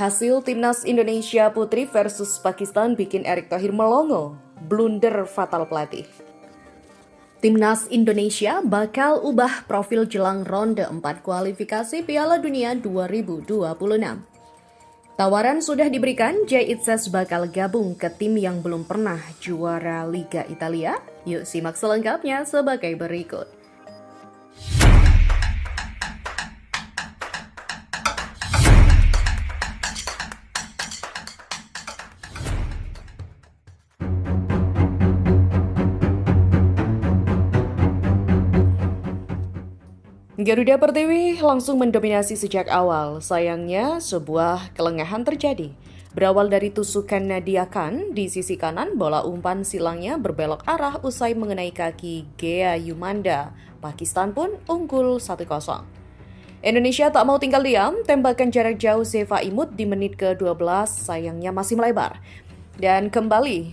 Hasil Timnas Indonesia Putri versus Pakistan bikin Erick Thohir melongo, blunder fatal pelatih. Timnas Indonesia bakal ubah profil jelang ronde 4 kualifikasi Piala Dunia 2026. Tawaran sudah diberikan, Jay Itzes bakal gabung ke tim yang belum pernah juara Liga Italia. Yuk simak selengkapnya sebagai berikut. Garuda Pertiwi langsung mendominasi sejak awal. Sayangnya, sebuah kelengahan terjadi. Berawal dari tusukan Nadia Khan di sisi kanan, bola umpan silangnya berbelok arah usai mengenai kaki Ghea Yumanda. Pakistan pun unggul 1-0. Indonesia tak mau tinggal diam, tembakan jarak jauh Zeva Imut di menit ke-12 sayangnya masih melebar. Dan kembali,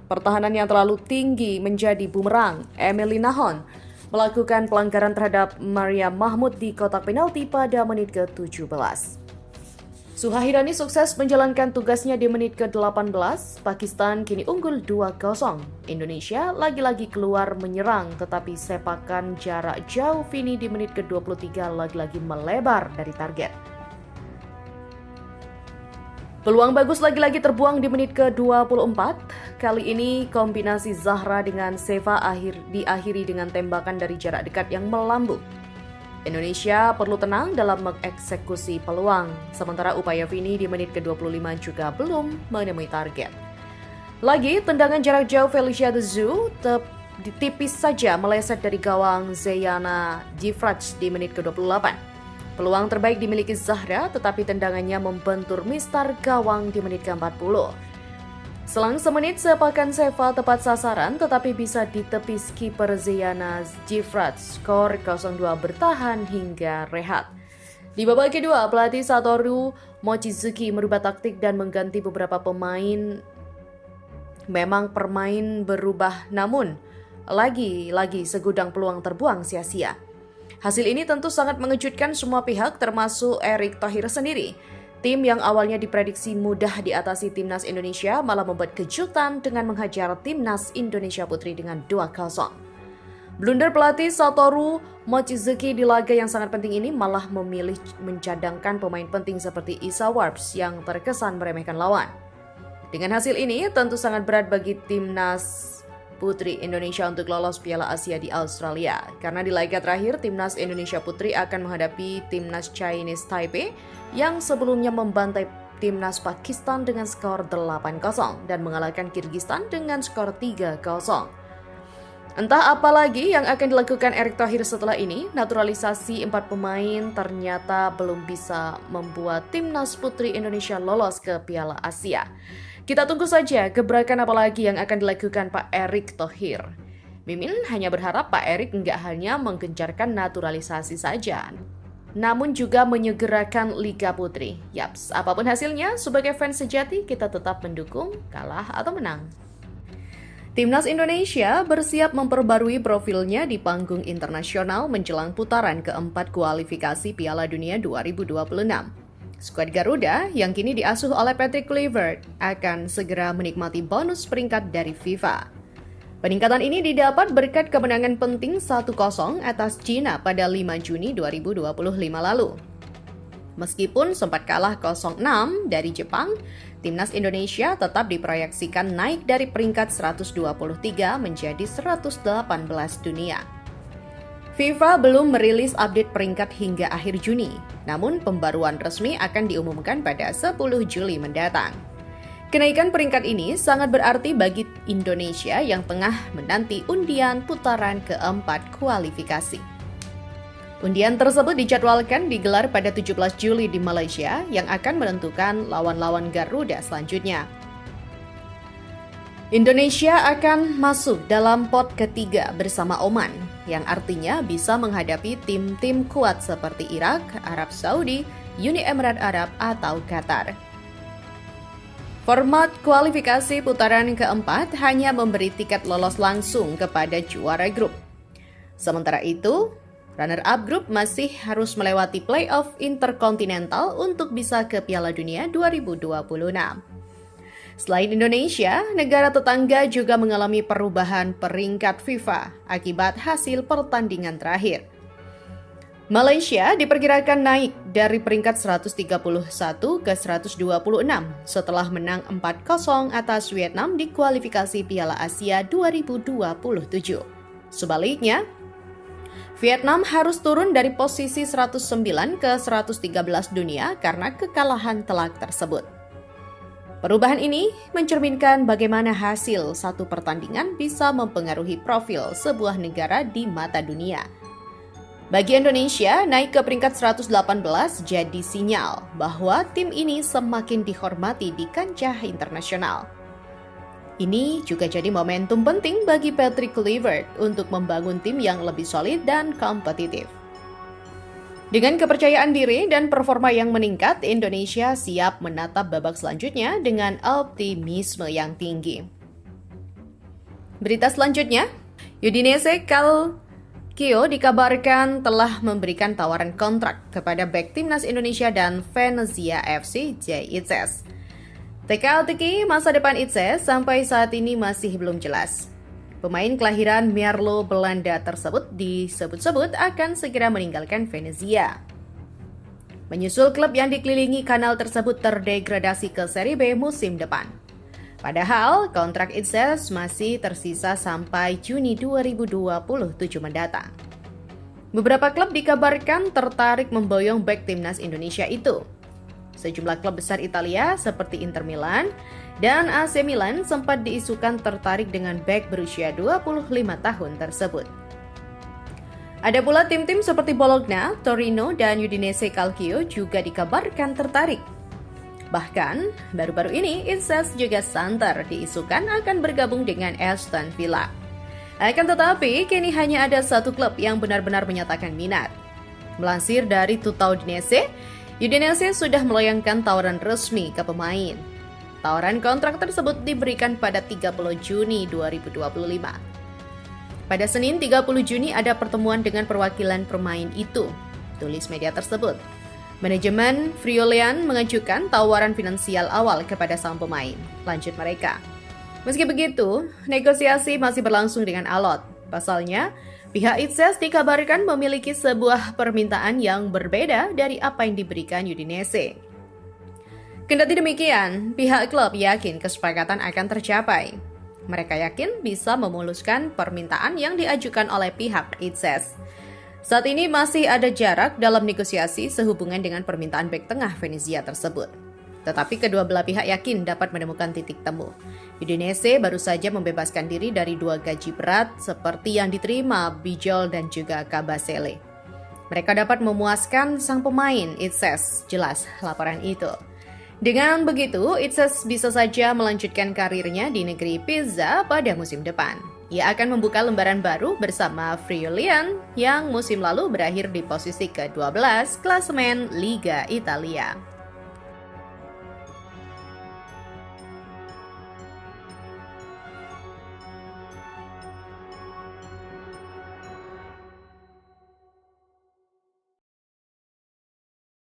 pertahanan yang terlalu tinggi menjadi bumerang. Emily Nahon melakukan pelanggaran terhadap Maria Mahmud di kotak penalti pada menit ke-17. Suhahirani sukses menjalankan tugasnya di menit ke-18. Pakistan kini unggul 2-0. Indonesia lagi-lagi keluar menyerang, tetapi sepakan jarak jauh Vini di menit ke-23 lagi-lagi melebar dari target. Peluang bagus lagi-lagi terbuang di menit ke-24. Kali ini kombinasi Zahra dengan Seva diakhiri dengan tembakan dari jarak dekat yang melambung. Indonesia perlu tenang dalam mengeksekusi peluang, sementara upaya Vini di menit ke-25 juga belum menemui target. Lagi, tendangan jarak jauh Felicia Dezu tipis saja meleset dari gawang Zeyana Gifraj di menit ke-28. Peluang terbaik dimiliki Zahra, tetapi tendangannya membentur mistar gawang di menit ke-40. Selang semenit, sepakan Seva tepat sasaran, tetapi bisa ditepis kiper Zeyana Gifraj. Skor 0-2 bertahan hingga rehat. Di babak kedua, pelatih Satoru Mochizuki merubah taktik dan mengganti beberapa pemain. Memang permain berubah, namun lagi-lagi segudang peluang terbuang sia-sia. Hasil ini tentu sangat mengejutkan semua pihak termasuk Erick Thohir sendiri. Tim yang awalnya diprediksi mudah diatasi Timnas Indonesia malah membuat kejutan dengan menghajar Timnas Indonesia Putri dengan 2-0. Blunder pelatih Satoru Mochizuki di laga yang sangat penting ini malah memilih mencadangkan pemain penting seperti Isa Warps yang terkesan meremehkan lawan. Dengan hasil ini tentu sangat berat bagi Timnas Putri Indonesia untuk lolos Piala Asia di Australia. Karena di laga terakhir, Timnas Indonesia Putri akan menghadapi Timnas Chinese Taipei yang sebelumnya membantai Timnas Pakistan dengan skor 8-0 dan mengalahkan Kyrgyzstan dengan skor 3-0. Entah apa lagi yang akan dilakukan Erick Thohir setelah ini, naturalisasi 4 pemain ternyata belum bisa membuat Timnas Putri Indonesia lolos ke Piala Asia. Kita tunggu saja gebrakan apa lagi yang akan dilakukan Pak Erick Thohir. Mimin hanya berharap Pak Erick nggak hanya menggencarkan naturalisasi saja, namun juga menyegerakan Liga Putri. Yaps, apapun hasilnya, sebagai fans sejati kita tetap mendukung, kalah atau menang. Timnas Indonesia bersiap memperbarui profilnya di panggung internasional menjelang putaran keempat kualifikasi Piala Dunia 2026. Skuad Garuda yang kini diasuh oleh Patrick Kluivert akan segera menikmati bonus peringkat dari FIFA. Peningkatan ini didapat berkat kemenangan penting 1-0 atas Cina pada 5 Juni 2025 lalu. Meskipun sempat kalah 0-6 dari Jepang, Timnas Indonesia tetap diproyeksikan naik dari peringkat 123 menjadi 118 dunia. FIFA belum merilis update peringkat hingga akhir Juni, namun pembaruan resmi akan diumumkan pada 10 Juli mendatang. Kenaikan peringkat ini sangat berarti bagi Indonesia yang tengah menanti undian putaran keempat kualifikasi. Undian tersebut dijadwalkan digelar pada 17 Juli di Malaysia yang akan menentukan lawan-lawan Garuda selanjutnya. Indonesia akan masuk dalam pot ketiga bersama Oman, yang artinya bisa menghadapi tim-tim kuat seperti Irak, Arab Saudi, Uni Emirat Arab, atau Qatar. Format kualifikasi putaran keempat hanya memberi tiket lolos langsung kepada juara grup. Sementara itu, Runner-up grup masih harus melewati playoff interkontinental untuk bisa ke Piala Dunia 2026. Selain Indonesia, negara tetangga juga mengalami perubahan peringkat FIFA akibat hasil pertandingan terakhir. Malaysia diperkirakan naik dari peringkat 131 ke 126 setelah menang 4-0 atas Vietnam di kualifikasi Piala Asia 2027. Sebaliknya, Vietnam harus turun dari posisi 109 ke 113 dunia karena kekalahan telak tersebut. Perubahan ini mencerminkan bagaimana hasil satu pertandingan bisa mempengaruhi profil sebuah negara di mata dunia. Bagi Indonesia, naik ke peringkat 118 jadi sinyal bahwa tim ini semakin dihormati di kancah internasional. Ini juga jadi momentum penting bagi Patrick Kluivert untuk membangun tim yang lebih solid dan kompetitif. Dengan kepercayaan diri dan performa yang meningkat, Indonesia siap menatap babak selanjutnya dengan optimisme yang tinggi. Berita selanjutnya, Udinese Calcio dikabarkan telah memberikan tawaran kontrak kepada bek timnas Indonesia dan Venezia FC Jay Itzes. Teka-teki masa depan Itzes sampai saat ini masih belum jelas. Pemain kelahiran Merlo, Belanda tersebut disebut-sebut akan segera meninggalkan Venezia. Menyusul klub yang dikelilingi kanal tersebut terdegradasi ke Serie B musim depan. Padahal kontrak Itzes masih tersisa sampai Juni 2027 mendatang. Beberapa klub dikabarkan tertarik memboyong bek timnas Indonesia itu. Sejumlah klub besar Italia seperti Inter Milan dan AC Milan sempat diisukan tertarik dengan bek berusia 25 tahun tersebut. Ada pula tim-tim seperti Bologna, Torino, dan Udinese Calcio juga dikabarkan tertarik. Bahkan, baru-baru ini Itzes juga santer diisukan akan bergabung dengan Aston Villa. Akan tetapi, kini hanya ada satu klub yang benar-benar menyatakan minat. Melansir dari Tuttoudinese, Udinese sudah melayangkan tawaran resmi ke pemain. Tawaran kontrak tersebut diberikan pada 30 Juni 2025. Pada Senin 30 Juni ada pertemuan dengan perwakilan pemain itu, tulis media tersebut. Manajemen Friulian mengajukan tawaran finansial awal kepada sang pemain, lanjut mereka. Meski begitu, negosiasi masih berlangsung dengan alot. Pasalnya, pihak Itzes dikabarkan memiliki sebuah permintaan yang berbeda dari apa yang diberikan Udinese. Kendati demikian, pihak klub yakin kesepakatan akan tercapai. Mereka yakin bisa memuluskan permintaan yang diajukan oleh pihak Itzes. Saat ini masih ada jarak dalam negosiasi sehubungan dengan permintaan bek tengah Venezia tersebut. Tetapi kedua belah pihak yakin dapat menemukan titik temu. Udinese baru saja membebaskan diri dari 2 gaji berat seperti yang diterima Bijol dan juga Kabasele. Mereka dapat memuaskan sang pemain, Itzes, jelas laporan itu. Dengan begitu, Itzes bisa saja melanjutkan karirnya di negeri Pisa pada musim depan. Ia akan membuka lembaran baru bersama Friulian yang musim lalu berakhir di posisi ke-12 klasemen Liga Italia.